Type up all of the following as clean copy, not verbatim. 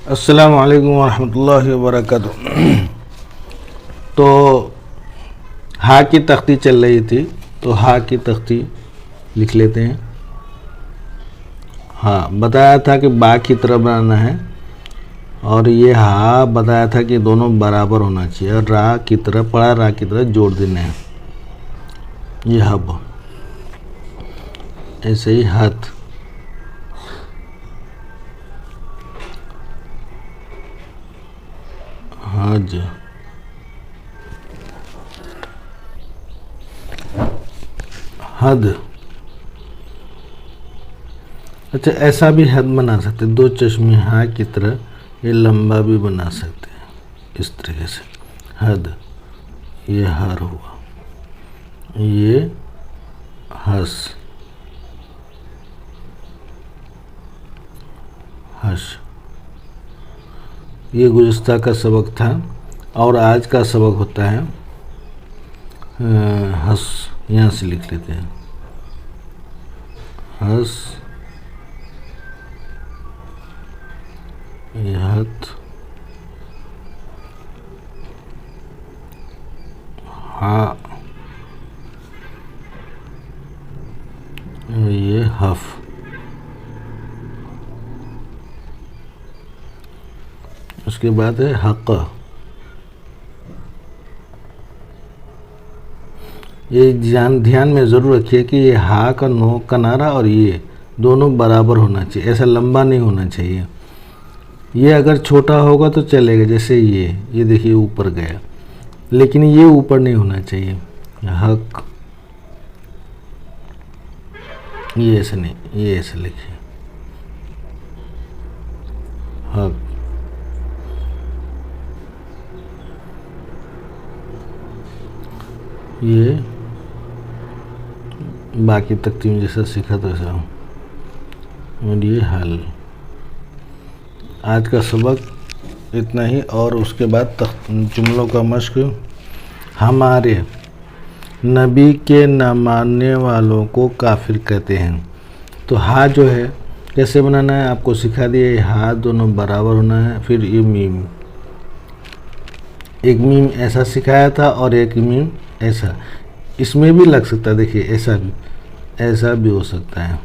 अस्सलामु अलैकुम वरहमतुल्लाहि वबरकातुहू। तो हा की तख्ती चल रही थी, तो हा की तख्ती लिख लेते हैं। हाँ, बताया था कि बा की तरह बनाना है, और ये हा बताया था कि दोनों बराबर होना चाहिए, और रा की तरह पड़ा रा की तरह जोड़ देना है। ये हब, ऐसे ही हथ, हज, हद। अच्छा, ऐसा भी हद बना सकते, दो चश्मे हा की तरह ये लंबा भी बना सकते हैं इस तरीके से। हद, ये हर हुआ, ये हस, हश। ये गुज़िश्ता का सबक था, और आज का सबक होता है हस। यहाँ से लिख लेते हैं, हस, ये हथ, हा, ये हफ। उसके बाद है हक। ये ध्यान में ज़रूर रखिए कि ये हा का नोक किनारा और ये दोनों बराबर होना चाहिए, ऐसा लंबा नहीं होना चाहिए। ये अगर छोटा होगा तो चलेगा, जैसे ये देखिए ऊपर गया, लेकिन ये ऊपर नहीं होना चाहिए। हक, ये ऐसे नहीं, ये ऐसे लिखिए, हक। ये बाकी तख्ती में जैसा सीखा था वैसा, और ये हल। आज का सबक इतना ही, और उसके बाद जुमलों का मश्क। हमारे नबी के न मानने वालों को काफिर कहते हैं। तो हा जो है कैसे बनाना है आपको सिखा दिया। ये हा दोनों बराबर होना है, फिर ये मीम, एक मीम ऐसा सिखाया था और एक मीम ऐसा, इसमें भी लग सकता है, देखिए ऐसा भी हो सकता है,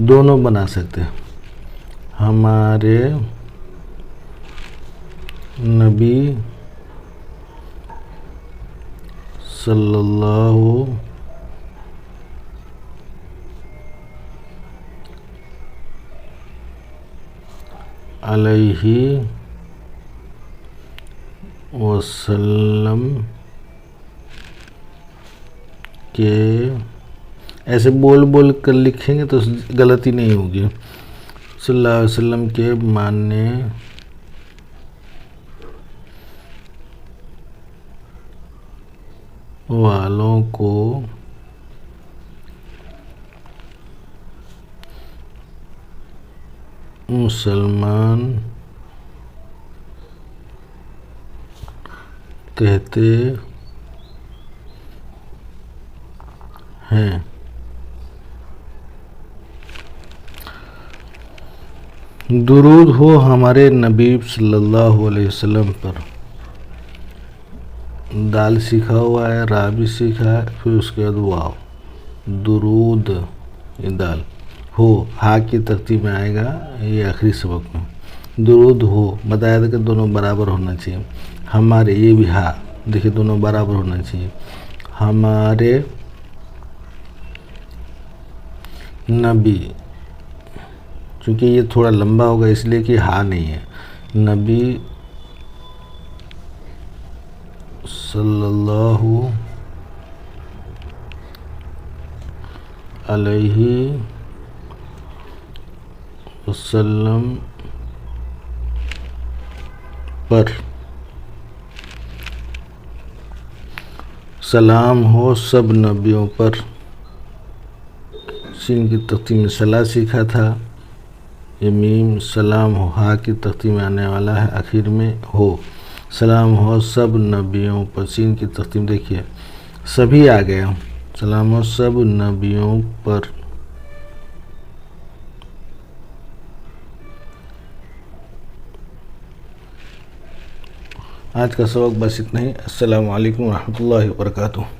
दोनों बना सकते हैं। हमारे नबी सल्लल्लाहु अलैहि वसल्लम के, ऐसे बोल बोल कर लिखेंगे तो गलती नहीं होगी। सल्लल्लाहु अलैहि वसल्लम के मानने वालों को मुसलमान कहते हैं। दुरूद हो हमारे नबी सल्लल्लाहु अलैहि वसल्लम पर। दाल सीखा हुआ है, रा भी सीखा है, फिर उसके बाद वाव, दुरूद, ये दाल। हो हा की तख्ती में आएगा, ये आखिरी सबक में। दुरूद हो बताया था कि दोनों बराबर होना चाहिए। हमारे, ये भी हा, देखिए दोनों बराबर होना चाहिए। हमारे नबी, क्योंकि ये थोड़ा लंबा होगा इसलिए कि हा नहीं है। नबी सल्लल्लाहु अलैहि वसल्लम पर सलाम हो सब नबियों पर। सीन की तख्ती में सला सीखा था, ये मीम सलाम हो हा की तख्ती में आने वाला है, आखिर में हो। सलाम हो सब नबियों पर, सीन की तख्ती में देखिए सभी आ गया, सलाम हो सब नबियों पर। आज का सबक बस इतना ही। अस्सलामु अलैकुम रहमतुल्लाहि व बरकातुहू।